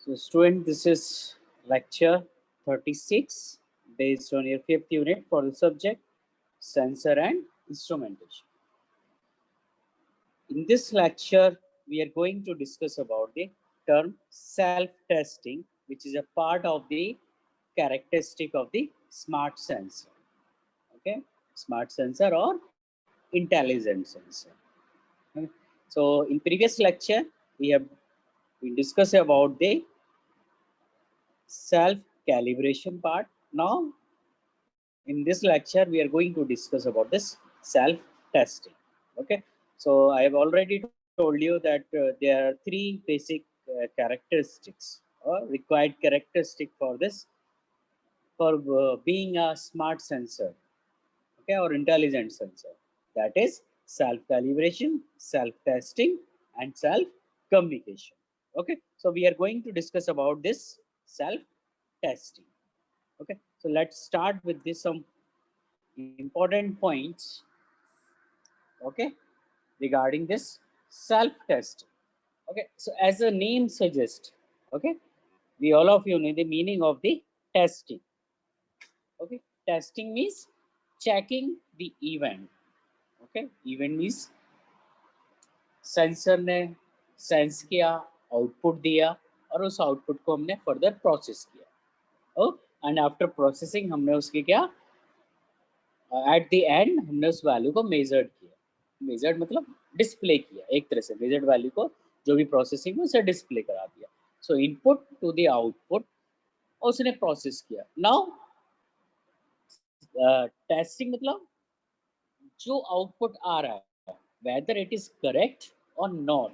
So student, this is lecture 36 based on your 5th unit for the subject sensor and instrumentation. In this lecture, we are going to discuss about the term self-testing, which is a part of the characteristic of the smart sensor. Okay, smart sensor or intelligent sensor. Okay? So in previous lecture, we discussed about the self-calibration part. Now, in this lecture, we are going to discuss about this self-testing. Okay, so I have already told you that there are three basic characteristics or required characteristic for this for being a smart sensor, okay, or intelligent sensor. That is self-calibration, self-testing, and self-communication. Okay, so we are going to discuss about this self-testing. Okay, so let's start with this some important points, okay, regarding this self-testing. Okay, so as the name suggests, okay, we all of you know the meaning of the testing. Okay, testing means checking the event. Okay, event means sensor ने sense किया, output दिया और उस output को हमने further process किया and after processing हमने उसके क्या एट द एंड हमने उस वैल्यू को मेजर्ड किया. मेजर्ड मतलब डिस्प्ले किया, एक तरह से मेजर्ड वैल्यू को जो भी प्रोसेसिंग में उसे डिस्प्ले करा दिया. So input to the output और उसने प्रोसेस किया. नाउ टेस्टिंग मतलब जो आउटपुट आ रहा है whether it is correct or not.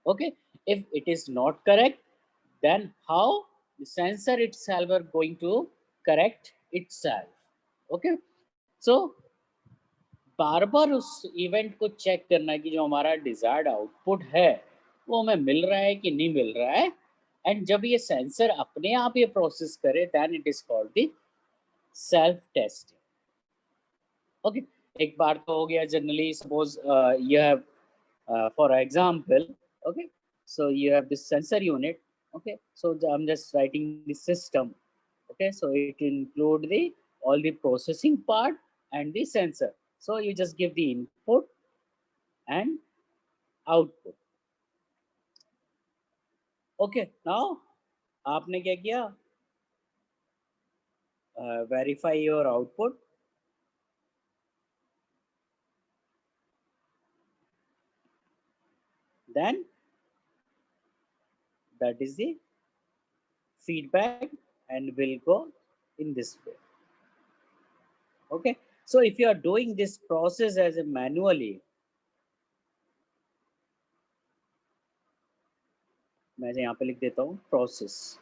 Okay, if it is not correct, then how the sensor itself are going to correct itself. Okay, so बार बार उस event को check करना कि जो हमारा डिजायर्ड आउटपुट है वो हमें मिल रहा है कि नहीं मिल रहा है. एंड जब ये सेंसर अपने आप ये प्रोसेस करे then it is called the self testing. Okay, एक बार तो हो गया. Generally suppose you have for example, okay, so you have this sensor unit. Okay, so I'm just writing the system. Okay, so it include the all the processing part and the sensor. So you just give the input and output. Okay, now आपने क्या किया, verify your output. Then that is the feedback and will go in this way. Okay, so if you are doing this process as a manually, मैं यहाँ पे लिख देता हूँ process.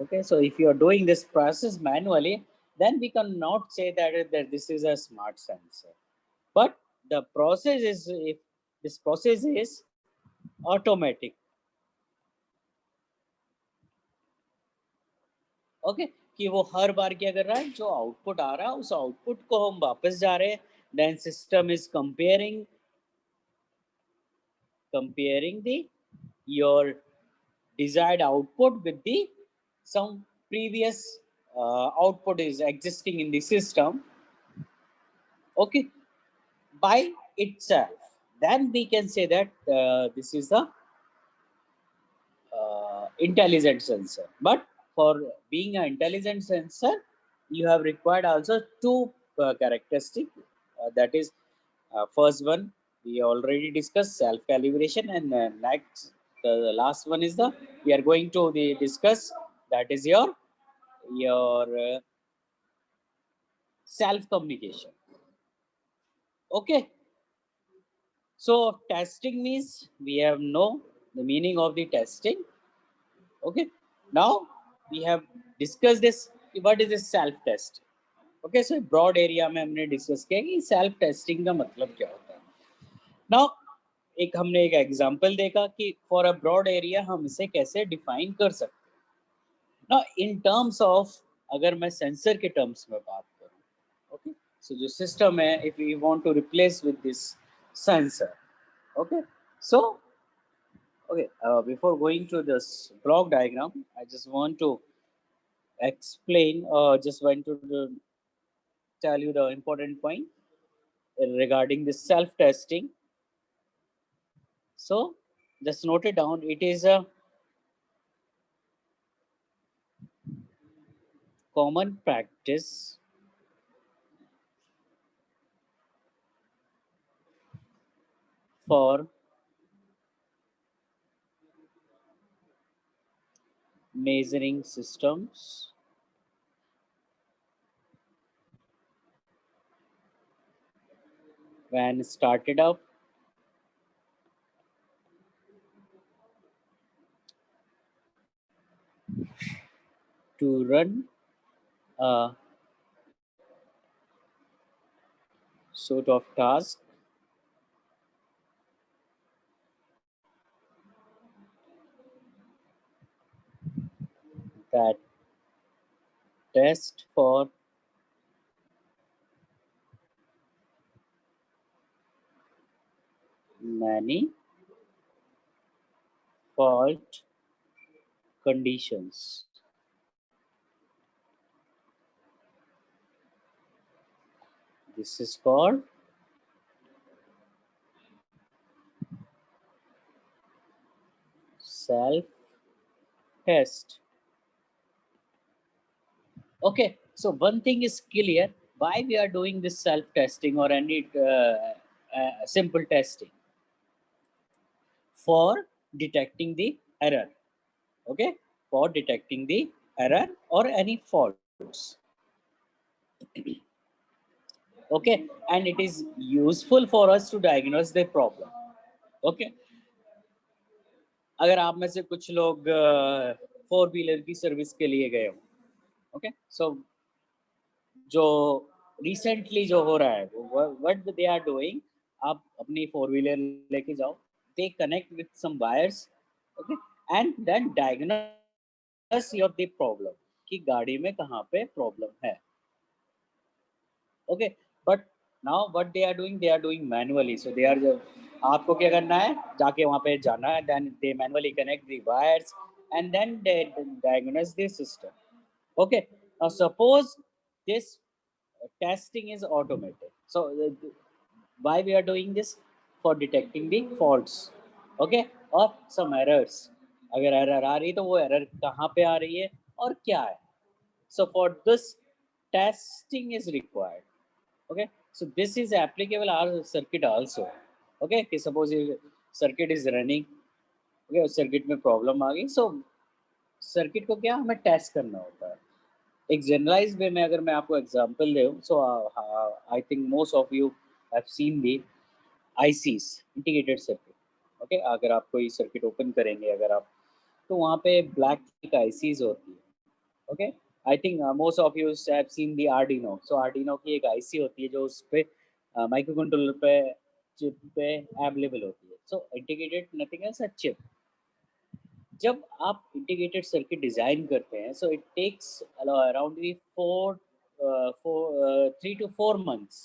Okay, so if you are doing this process manually, then we cannot say that this is a smart sensor. But the process is, if this process is automatic. Okay, कि वो हर बार क्या कर रहा है, जो आउटपुट आ रहा है उस आउटपुट को हम वापस जा रहे हैं. Then system is comparing the your desired output with the some previous output is existing in the system. Okay, by itself, then we can say that this is the intelligent sensor. But for being an intelligent sensor, you have required also two characteristics. That is, first one we already discussed, self calibration, and next the last one is the we are going to discuss, that is your self communication. Okay, so testing means we have know the meaning of the testing. Okay, now we have discussed this, what is this self test. Okay, so broad area में हमने discuss किया कि self testing का मतलब क्या होता है. Now हमने एक एग्जांपल देखा कि फॉर अ ब्रॉड एरिया हम इसे कैसे डिफाइन कर सकते हैं. नाउ इन टर्म्स ऑफ, अगर मैं सेंसर के टर्म्स में बात करूं, ओके, सो जो सिस्टम है, if we want to replace with this sensor, okay, so Okay, before going to this block diagram, I just want to explain, just want to tell you the important point regarding the self-testing. So just note it down. It is a common practice for measuring systems when started up to run a sort of task that test for many fault conditions. This is called self test. Okay, so one thing is clear, why we are doing this self testing or any simple testing for detecting the error. Okay, for detecting the error or any faults. Okay, and it is useful for us to diagnose the problem. Okay, अगर आप में से कुछ लोग four wheeler की service के लिए गए हो, ओके, सो जो रिसेंटली जो हो रहा है, व्हाट दे आर डूइंग, आप अपनी फोर व्हीलर लेके जाओ, they connect with some wires, okay, and then diagnose your the problem कि गाड़ी में कहाँ पे प्रॉब्लम है. Okay, but now what they are doing manually. So they are, आपको क्या करना है, जाके वहाँ पे जाना है, then they manually connect the wires and then they diagnose the system. Okay, now suppose this testing is automated. So why we are doing this? For detecting the faults. Okay, or some errors. अगर error आ रही है तो वो error कहाँ पे आ रही है और क्या है. So for this, testing is required. Okay, so this is applicable our circuit also. Okay, कि suppose circuit is running, okay, उस circuit में problem आ गई, so circuit को क्या हमें test करना होता है. एक जनरलाइज वे में अगर मैं आपको example they, so I think most of you have seen the ISIS, integrated circuit. Okay, अगर आप कोई सर्किट ओपन करेंगे अगर आप, तो वहाँ पे ब्लैक आईसीस होती है. Okay, I think most of you have seen the Arduino. So Arduino की एक आईसी होती है जो उस पे माइक्रो कंट्रोलर पे चिप पे अवेलेबल होती है. So integrated nothing else a chip. जब आप इंटीग्रेटेड सर्किट डिजाइन करते हैं, so it takes around 3 to 4 months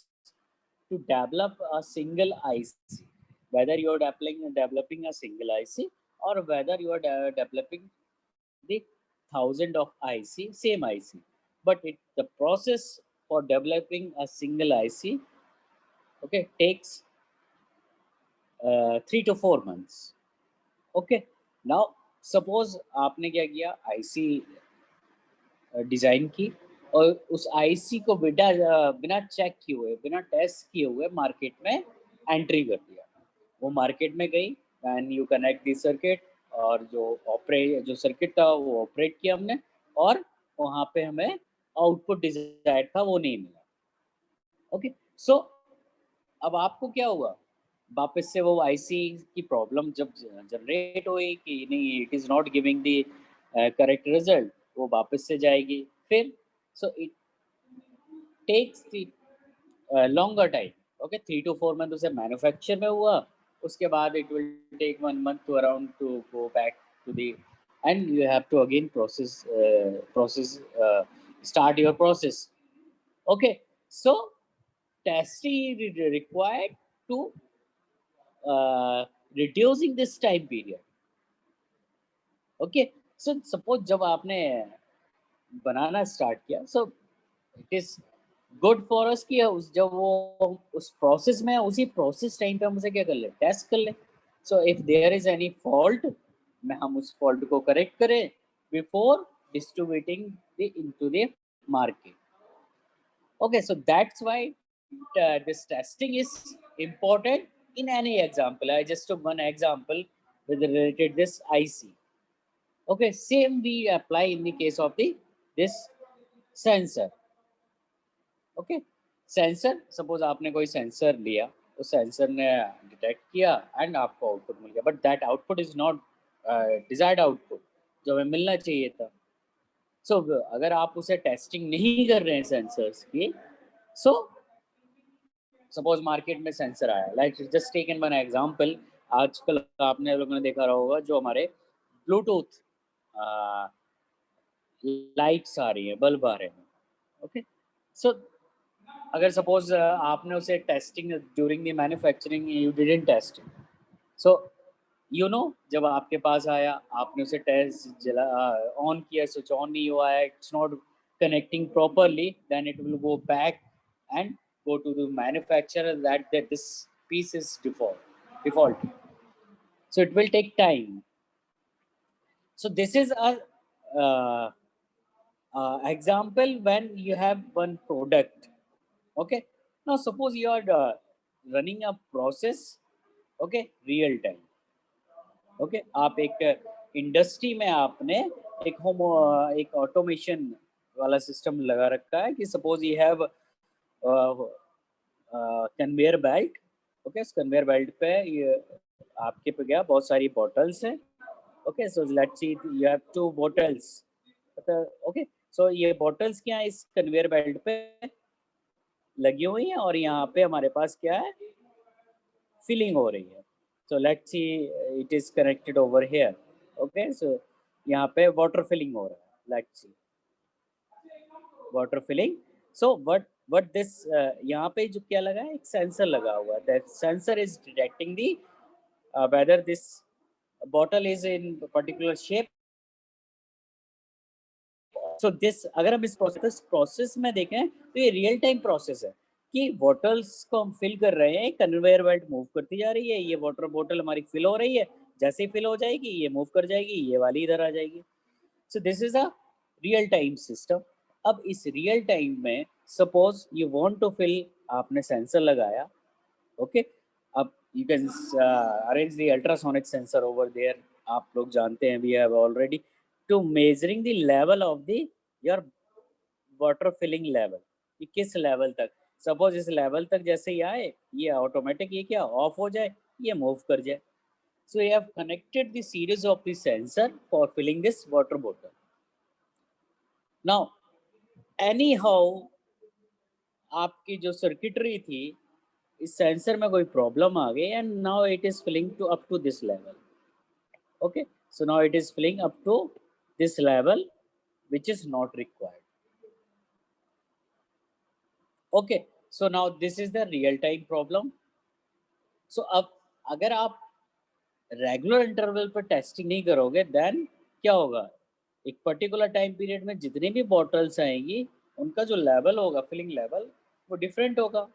to develop a single IC, whether you are developing a single IC or whether you are developing the thousand of IC, same IC. But the process for developing a single IC, okay, takes 3 to 4 months. Okay, now suppose आपने क्या किया, IC design की और उस IC को बिना बिना check किए हुए, बिना टेस्ट किए हुए मार्केट में एंट्री कर दिया. वो मार्केट में गई and you connect the circuit, और जो सर्किट था वो ऑपरेट किया हमने, और वहाँ पे हमें आउटपुट डिजायर्ड था वो नहीं मिला. ओके, सो अब आपको क्या हुआ, वापस से वो आईसी की प्रॉब्लम जब जनरेट हुई कि नहीं, it is not giving the correct result, वो वापस से जाएगी फिर. So it takes the longer time. Okay, 3 to 4 month उसे मैन्युफैक्चर में हुआ, उसके बाद it will take 1 month to around to go back to the, and you have to again process start your process. Okay, so testing is required to reducing this time period. Okay, so suppose जब आपने बनाना start किया, so it is good for us कि जब वो उस process में उसी process time पे हम उसे क्या कर ले, टेस्ट कर ले। So if there is any fault, में हम उस फॉल्ट को करेक्ट करें before distributing the into the market. Okay, so that's why this testing is important in any example. I just took one example with related this IC. Okay, same we apply in the case of the this sensor. Okay, sensor, suppose आपने कोई sensor लिया, तो sensor ने detect किया and आपको output मिल गया, but that output is not desired output जो हमें मिलना चाहिए था। सो अगर आप उसे टेस्टिंग नहीं कर रहे हैं सेंसर्स की, सो सपोज मार्केट में सेंसर आया, like just taken one example, आजकल आपने लोगों ने देखा होगा जो हमारे ब्लूटूथ लाइट्स आ रही है, बल्ब आ रहे हैं। ओके, सो अगर सपोज आपने उसे testing during the manufacturing you didn't test, so you know जब आपके पास आया आपने उसे टेस्ट जला ऑन किया, स्विच ऑन नहीं हुआ है, it's not connecting properly, then it will go back and go to the manufacturer that this piece is default. So it will take time. So this is a uh, example when you have one product. Okay, now suppose you are running a process, okay, real time. Okay, आप एक industry में आपने एक automation वाला system लगा रखा है कि suppose you have conveyor belt. Okay, इस कन्वेयर बेल्ट पे ये आपके पे गया बहुत सारी बॉटल्स हैं। Okay, so let's see you have two bottles. Okay, so ये बॉटल्स क्या है, इस कन्वेयर बेल्ट पे लगी हुई हैं और यहाँ पे हमारे पास क्या है, फिलिंग हो रही है। so let's see, it is connected over here. Okay, so यहाँ पे वाटर फिलिंग हो रहा है, let's see water filling. so what this यहाँ पे जो क्या लगा है, एक सेंसर लगा हुआ है, that sensor is detecting the whether this bottle is in particular shape. so this अगर हम इस प्रोसेस में देखें तो ये रियल टाइम प्रोसेस है कि बॉटल्स को हम फिल कर रहे हैं, कन्वेयर बेल्ट मूव करती जा रही है, ये वाटर बॉटल हमारी फिल हो रही है, जैसे ही फिल हो जाएगी ये मूव कर जाएगी, ये वाली इधर आ जाएगी। So this is a real time system. अब इस रियल टाइम में suppose you want to fill, आपने सेंसर लगाया। ओके, अब you can arrange the ultrasonic sensor over there. आप लोग जानते हैं, we have already to measuring the level of the your water filling level, कि किस लेवल तक, सपोज इस लेवल तक जैसे ही आए ये ऑटोमेटिक ये क्या ऑफ हो जाए, ये मूव कर जाए। So you have connected the series of the sensor for filling this water bottle. Now anyhow आपकी जो सर्किटरी थी, इस सेंसर में कोई प्रॉब्लम आ गई and now it is filling to up to this level. Okay, so now it is filling up to this level which is not required. Okay, so now this is the real time problem. So अब अगर आप regular interval पर testing नहीं करोगे then क्या होगा, एक particular time period में जितनी भी बॉटल्स आएंगी उनका जो लेवल होगा, फिलिंग लेवल, वो डिफरेंट होगा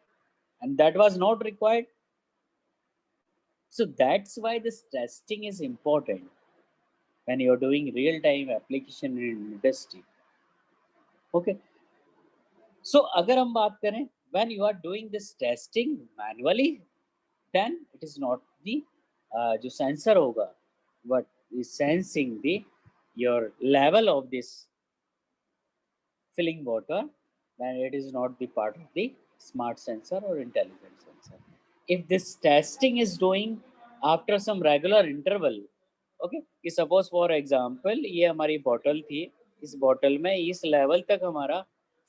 and that was not required. so that's why this testing is important when you're doing real time application in industry. Okay, so अगर हम बात करें when you are doing this testing manually, then it is not the जो sensor होगा what is sensing the your level of this filling water, then it is not the part of the smart sensor or intelligent sensor. If this testing is doing after some regular interval, okay, कि suppose for example ये हमारी bottle थी, इस bottle में इस level तक हमारा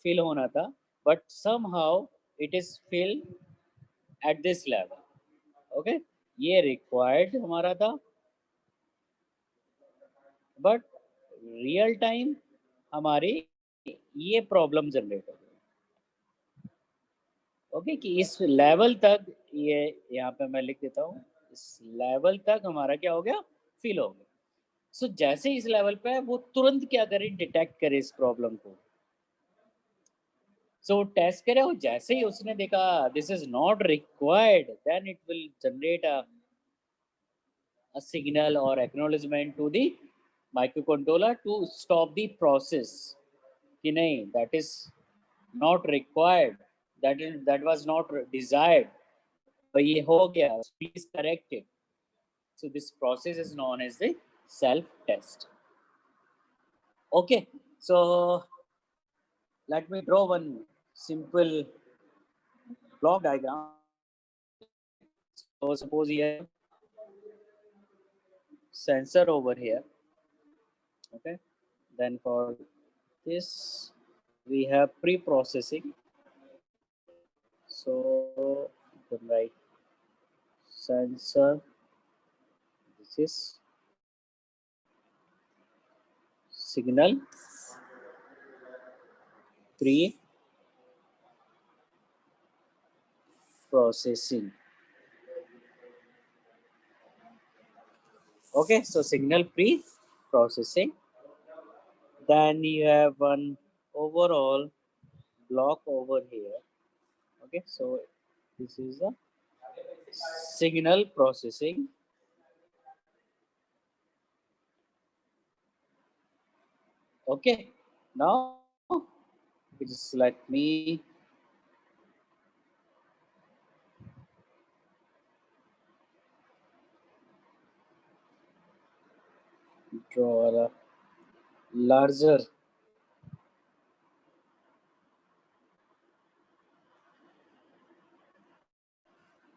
fill होना था, but somehow it is filled at this level. Okay, ये रिक्वायर्ड हमारा था, बट रियल टाइम हमारी ये प्रॉब्लम जनरेट हो गई। ओके, कि इस लेवल तक, ये यहाँ पे मैं लिख देता हूँ, इस लेवल तक हमारा क्या हो गया, फिल हो गया। सो जैसे इस लेवल पे है, वो तुरंत क्या करे, डिटेक्ट करे इस प्रॉब्लम को। सो टेस्ट करे और जैसे ही उसने देखा this is not required, then it will generate a signal or acknowledgement to the microcontroller to stop the process कि नहीं, that is not required, that was not desired, तो ये हो गया, please correct it. So this process is known as the self test. Okay, so let me draw one simple block diagram. So suppose here sensor over here. Okay, then for this we have pre-processing. So you can write sensor, this is signal pre-processing. Okay, so signal pre-processing. Then you have one overall block over here. Okay, so this is a signal processing. Okay, now just let me draw a larger.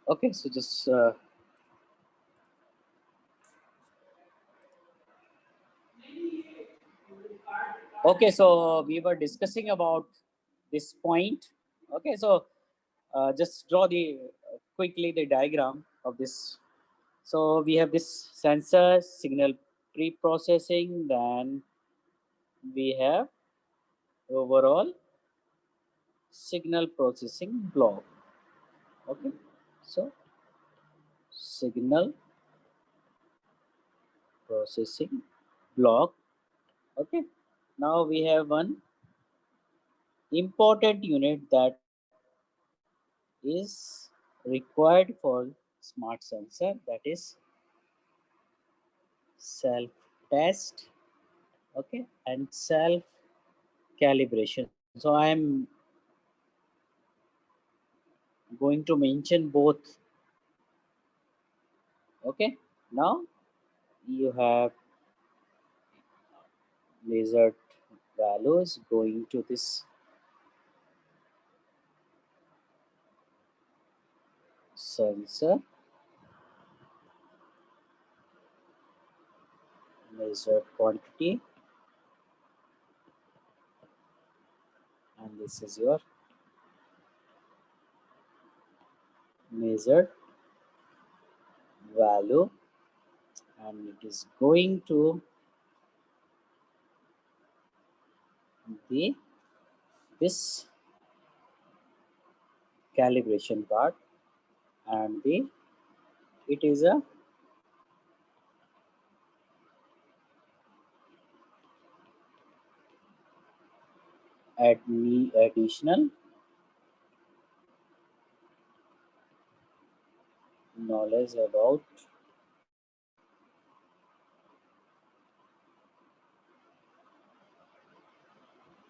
Okay, so just okay, so we were discussing about this point. Okay, so just draw the quickly the diagram of this. So we have this sensor signal pre-processing, then we have overall signal processing block. Okay, so signal processing block. Okay, now we have one important unit that is required for smart sensor, that is self test. Okay, and self calibration. So I am going to mention both. Okay, now you have measured values going to this sensor, measured quantity, and this is your measured value, and it is going to the this calibration part, and the it is a additional knowledge about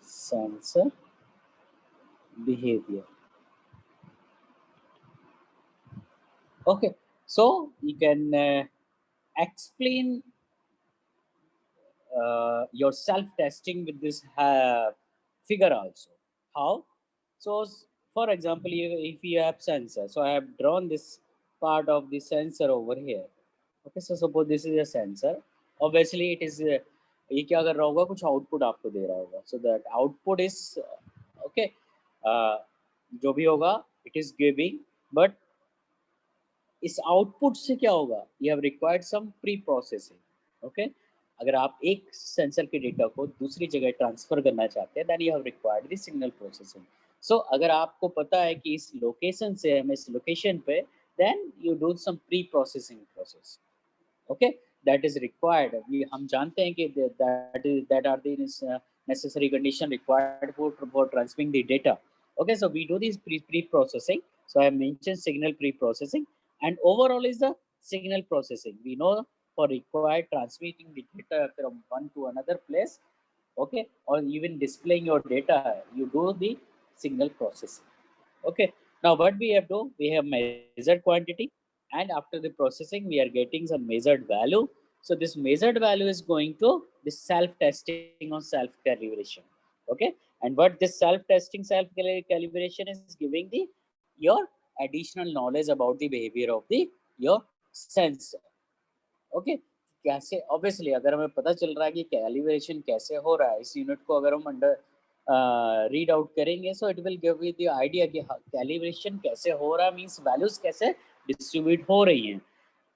sensor behavior. Okay, so you can explain your self testing with this figure also. How? So for example, if you have sensor, so I have drawn this part of the sensor over here. Okay, so suppose this is a sensor. Obviously it is ये क्या कर रहा होगा, कुछ output आपको दे रहा होगा. So that output is okay, जो भी होगा it is giving, but इस आउटपुट से क्या होगा, you have required some pre processing. Okay, अगर आप एक सेंसर के डेटा को दूसरी जगह ट्रांसफर करना चाहते हैं, then you have required the signal processing. So अगर आपको पता है कि इस लोकेशन से हम इस लोकेशन पे, then you do some pre processing process. Okay, that is required. हम जानते हैं कि that are the necessary condition required for transmitting the data. Okay, so we do this pre-processing. So I have mentioned signal pre-processing, and overall is the signal processing. We know for required transmitting the data from one to another place, okay, or even displaying your data, you do the signal processing. Okay, now what we have do, we have measured quantity, and after the processing we are getting some measured value. So this measured value is going to the self-testing or self-calibration. Okay, and what this self-testing, self-calibration is giving the your additional knowledge about the behavior of the your sensor. Okay, कैसे obviously अगर हमें पता चल रहा है कि calibration कैसे हो रहा है इस यूनिट को अगर हम अंडर रीड आउट करेंगे, so it will give you the idea कि कैलिब्रेशन कैसे हो रहा है, मींस वैल्यूज कैसे डिस्ट्रीब्यूट हो रही हैं.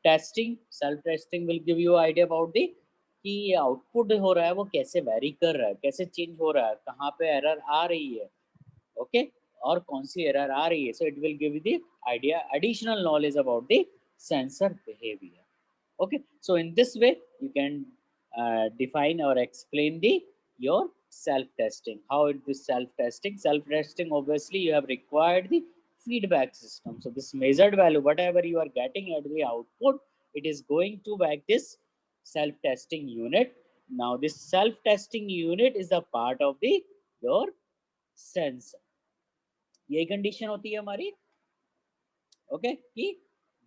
Testing, self testing will give you idea about the कि आउटपुट हो रहा है वो कैसे वेरी कर रहा है, कैसे चेंज हो रहा है, कहाँ पे एरर आ रही है, ओके, और कौन सी एरर आ रही है. So it will give you the idea, additional knowledge about the sensor behaviour. Okay, so in this way you can define or explain the your self testing. How it is self testing, obviously you have required the feedback system. So this measured value, whatever you are getting at the output, it is going to back this self testing unit. Now this self testing unit is a part of the your sensor. ये condition होती है हमारी, okay, कि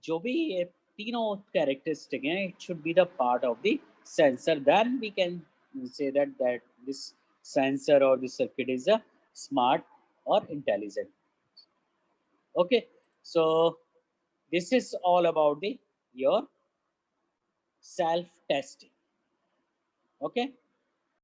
जो भी ये तीनों characteristic हैं, it should be the part of the sensor, then we can say that this sensor or this circuit is a smart or intelligent. Okay, so this is all about the your self testing. Okay,